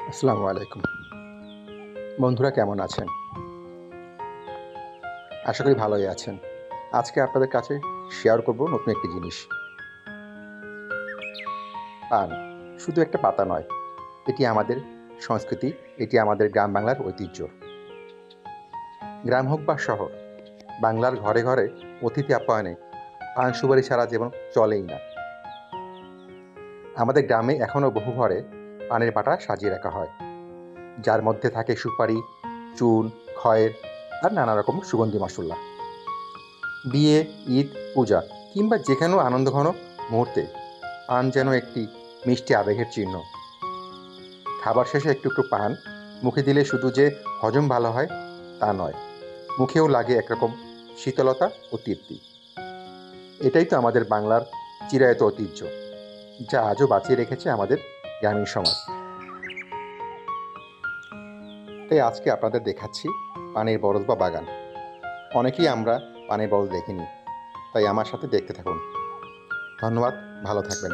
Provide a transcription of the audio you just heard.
আসসালামু আলাইকুম। বন্ধুরা কেমন আছেন? আশা করি ভালোই আছেন। আজকে আপনাদের কাছে শেয়ার করব নতুন একটি জিনিস। পান শুধু একটা পাতা নয়। এটি আমাদের সংস্কৃতি, এটি আমাদের গ্রাম বাংলার ঐতিহ্য। গ্রাম হোক বা শহর, বাংলার ঘরে ঘরে অতিথি আপ্যায়নে পান সুপারি ছাড়া যেমন চলেই না। আমাদের গ্রামে এখনও বহু ঘরে পানের পাটা সাজিয়ে রাখা হয়, যার মধ্যে থাকে সুপারি, চুন, খয়ের আর নানা রকম সুগন্ধি মশলা। বিয়ে, ঈদ, পূজা কিংবা যেখানেও আনন্দঘন মুহূর্তে পান যেন একটি মিষ্টি আবেগের চিহ্ন। খাবার শেষে একটু একটু পান মুখে দিলে শুধু যে হজম ভালো হয় তা নয়, মুখেও লাগে একরকম শীতলতা ও তৃপ্তি। এটাই তো আমাদের বাংলার চিরায়ত ঐতিহ্য, যা আজও বাঁচিয়ে রেখেছে আমাদের গ্রামীণ সমাজ। তাই আজকে আপনাদের দেখাচ্ছি পানের বরজ বা বাগান। অনেকেই আমরা পানের বরজ দেখিনি, তাই আমার সাথে দেখতে থাকুন। ধন্যবাদ, ভালো থাকবেন।